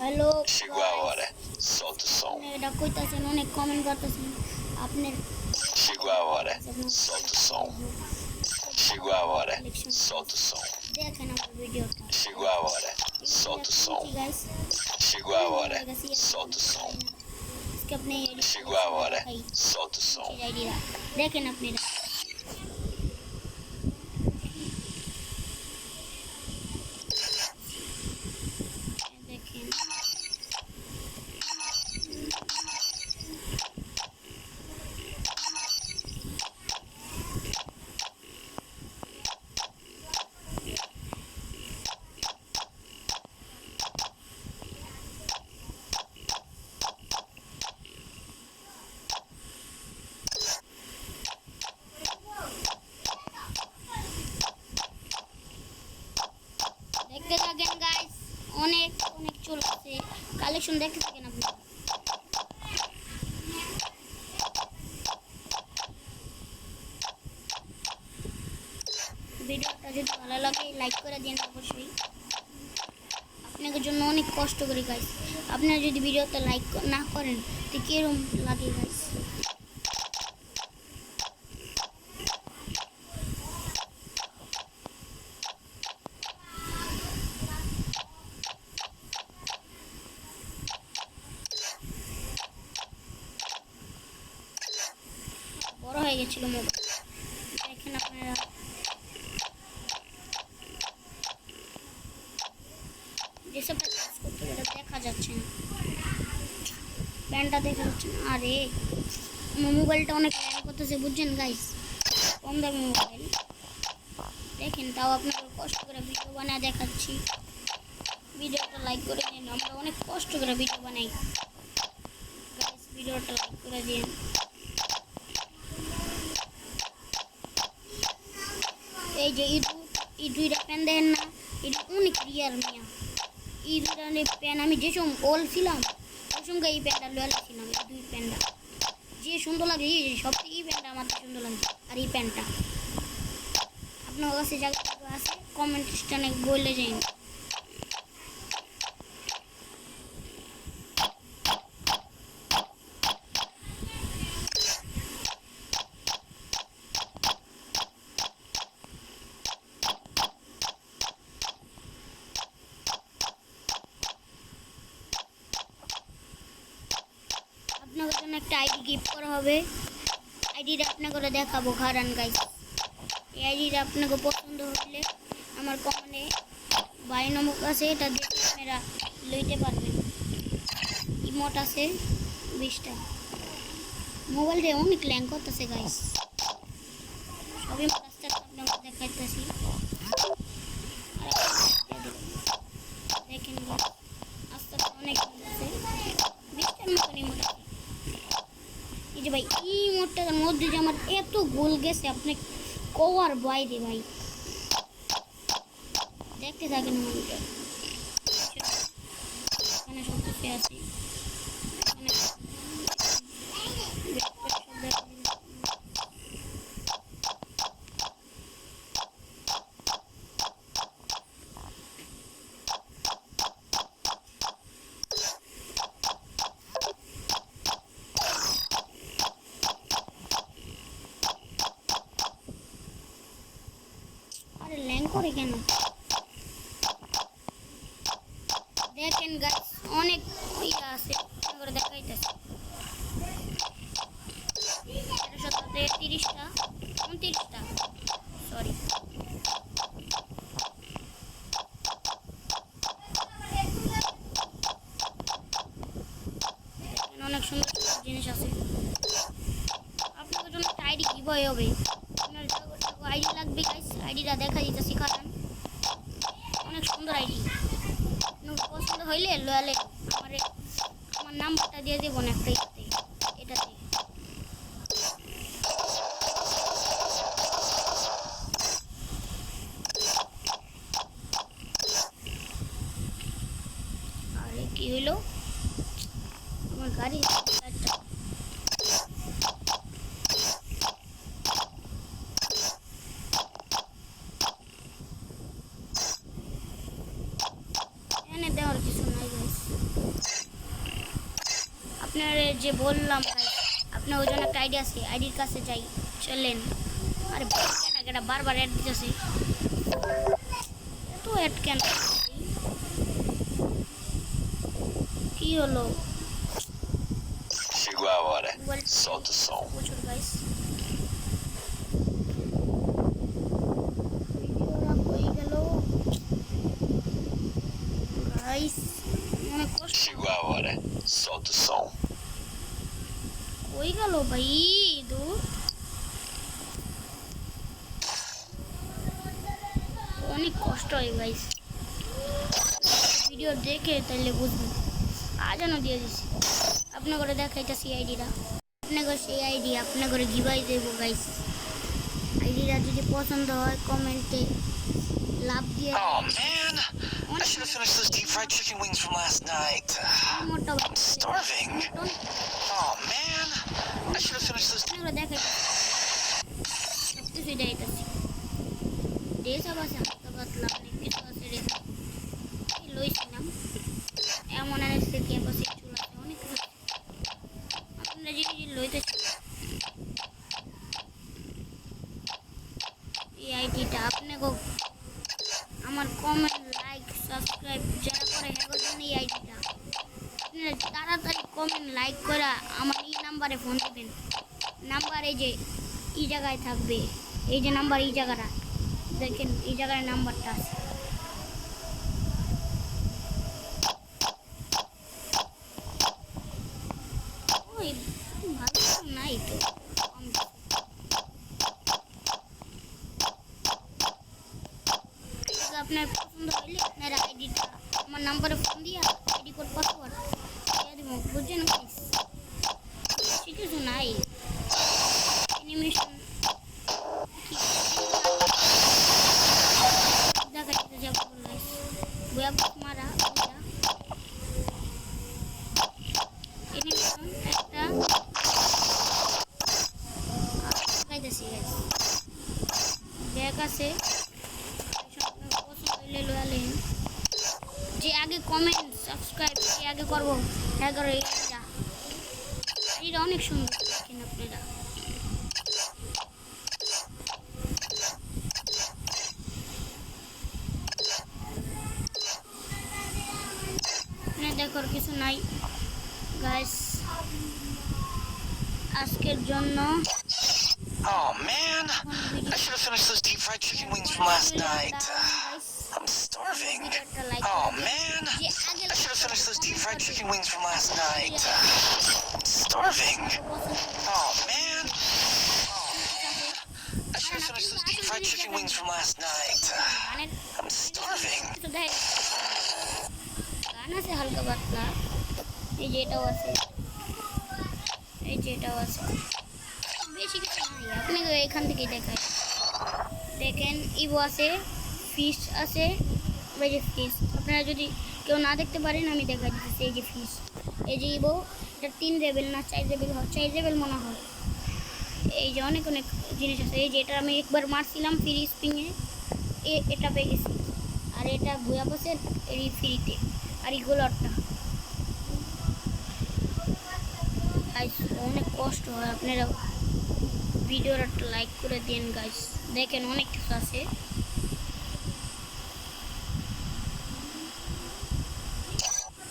Hello Chegou a hora. Solta o som. এটা কইতাছেন, অনেক কমেন্ট করতেছেন আপনার Chegou a hora. Solta o som. Chegou a hora. Solta o som. দেখেন আমার ভিডিওটা। Chegou a hora. Solta o som. Guys Chegou a hora. Solta o som. আজকে আপনি Chegou a hora. Solta o som. Idea দেখেন আপনারা। দেখেন দেখতে থাকেন গাইস, অনেক অনেক চলছে কালেকশন, দেখতে থাকেন আপনি। ভিডিওটা যদি ভালো লাগে লাইক করে দিন অবশ্যই, আপনাদের জন্য অনেক কষ্ট করি গাইস। আপনারা যদি ভিডিওতে লাইক না করেন তো কিরকম লাগে গাইস। বড় হয়ে গেছিল মোবাইল, দেখেন আপনারা। যেসবটা কাজ করতে এটা দেখা যাচ্ছে না, প্যান্টটা দেখা যাচ্ছে না। আরে মোবাইলটা অনেক হ্যাং করতেছে বুঝছেন গাইস, কম দামি মোবাইল। দেখেন তাও আপনাদের কষ্ট করে ভিডিও বানিয়ে দেখাচ্ছি। ভিডিওটা লাইক করে দিন, আমরা অনেক কষ্ট করে ভিডিও বানাই গাইস। ভিডিওটা লাইক করে দিন। এই যে এই দুইটা প্যান দেখেন না, এটা অনেক রিয়ার মিয়া। এই দুইটা প্যান আমি যে সময় বলছিলাম ওই সঙ্গে এই প্যান্টটা লয়েছিলাম। এই দুই প্যান্টটা যে সুন্দর লাগে, এই সব থেকে এই প্যান্টটা আমার সুন্দর লাগে। আর এই প্যান্টটা আপনার কাছে জায়গা আছে কমেন্ট স্টানে বলে যাই। আপনাদের জন্য একটা আইডি গিফট করা হবে। আইডিটা আপনাকে দেখাবো খারান গাইস। এই আইডিটা আপনাকে পছন্দ হলে আমার কমেন্টে 22 নম্বর আছে, এটা দেখে আপনারা লইতে পারবেন। ইমোট আছে 20টা। মোবাইলটা অনেক ল্যাং করতেছে গাইস, সবই আস্তে আস্তে আপনাকে দেখাইতেছি। দেখেন আস্তে আস্তে অনেক আছে, 20টার মতন ইমোট আছে। এই যে ভাই এই মোটটার মধ্যে যে আমার এত গোল গেছে আপনি কওয়ার বাইরে ভাই। দেখতে থাকেন মনটা, এখানে সব কিছু আছে। আরে ল্যাং করে কেন? দেখেন গাইস অনেক ইয়া আছে, করে দেখাইতেছে 30টা 29টা সরি। অনেক সুন্দর সুন্দর জিনিস আছে। আপনাদের জন্য একটা আইডি গিভওয়ে হবে। আপনার আইডি লাগবে গাইস, আইডিটা দেখা দিতেছি কারণ অনেক সুন্দর আইডি। পছন্দ হইলে লয়ালে আমার নাম্বারটা দিয়ে দেবো না একটা এটাতে। আরে কি হইলো আমার গাড়ি এনে দেওয়ার কিছু নাই গাইস। আপনার যে বললাম ভাই, আপনার ওই জন্য একটা আইডি আছে, আইডির কাছে যাই, চলেন। আরে এটা বারবার অ্যাড দিতেছে, এত অ্যাড কেন? কি হলো? Chegou a hora. Solta o som. প্রচুর গাইস, হয়ে গেল গাইস, অনেক কষ্ট Chegou a hora. Solta o som. হয়ে গেল ভাই। দূর, অনেক কষ্ট হয় গাইস, ভিডিও দেখে তাহলে বুঝবেন। আজানও দিয়ে দিছি, আপনার করে দেখাইতেছি আইডিটা, আপনার সেই আইডি আপনার করে গিভাই দেবো গাইস। আইডিটা যদি পছন্দ হয় কমেন্টে লাভ দিয়ে Oh man, I should have finished those deep fried chicken wings from last night. মোটা I'm starving. Oh man, I should have finished those. আপনার দেখাইতেছি, সব কিছু দেখাইতেছি। ড্রেসআপ আছে হালকা পাতলা, অনেক কিছু আছে। লইছিলাম এমন আসছে ক্যাম্পাসে চুল আছে, অনেক কিছু আপনারা জিনিস লইতেছি। এই আইডিটা আপনাকে আমার কমেন্ট লাইক সাবস্ক্রাইব যারা করে হ্যাগোর জন্য এই আইডিটা আপনারা তাড়াতাড়ি কমেন্ট লাইক করে আমার এই নাম্বারে ফোন দিবেন। নাম্বার এই যে এই জায়গায় থাকবে, এই যে নাম্বার, এই জায়গাটা দেখেন, এই জায়গায় নাম্বারটা আছে। ওই ভালো নাই তো, আপনার পছন্দ হইলে আপনার আইডিটা আমার নাম্বারে ফোন দিয়া আইডি কোড পাসওয়ার্ড দিয়ে দিব, বুঝছেন গাইস? ঠিক আছে, নাই অ্যানিমেশন দেখাইতে যাব গাইস, ওয়েব মারা অ্যানিমেশন একটা দেখাইতেছি গাইস, ব্যাগ আছে। যে আগে কমেন্ট সাবস্ক্রাইব যে আগে করবো হ্যাঁ করো, এটা অনেক সুন্দর দেখেন আপনারা। দেখার কিছু নাই গাইস আজকের জন্য। Oh man, I should have finished those deep fried chicken wings from last night. I'm starving. Oh man, I should have finished those deep fried chicken wings from last night. I'm starving. Oh man. I should have finished those deep fried chicken wings from last night. I'm starving. গান আছে হালকা পাতলা, এই যে এটাও আছে, এই যে এটাও আছে, বেশি কিছু নাই। আপনাকে এখান থেকে দেখাই, দেখেন ইভো আছে, ফিশ আছে, এই যে ফিশ। আপনারা যদি কেউ না দেখতে পারেন আমি দেখা দিচ্ছি, এই যে ফিশ, এই যে ইভো, এটা 3 লেভেল না 4 লেভেল হয়, 4 লেভেল মনে হয়। এই যে অনেক অনেক জিনিস আছে, এই যে এটা আমি একবার মারছিলাম ফ্রি স্পিংয়ে, এটা পেয়ে গেছি। আর এটা ভুয়া বসেন এই ফ্রিতে, আর এগুলোটা অনেক কষ্ট হয়। আপনারা ভিডিওর একটা লাইক করে দিন গাইস, দেখেন অনেক কিছু আছে।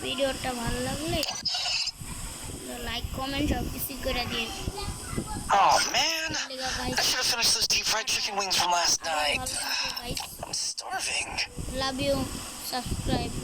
ভিডিওটা ভালো লাগলে লাইক কমেন্ট সব কিছু করে দিন। Oh man, I should have finished those deep fried chicken wings from last night. I'm starving. Love you, subscribe.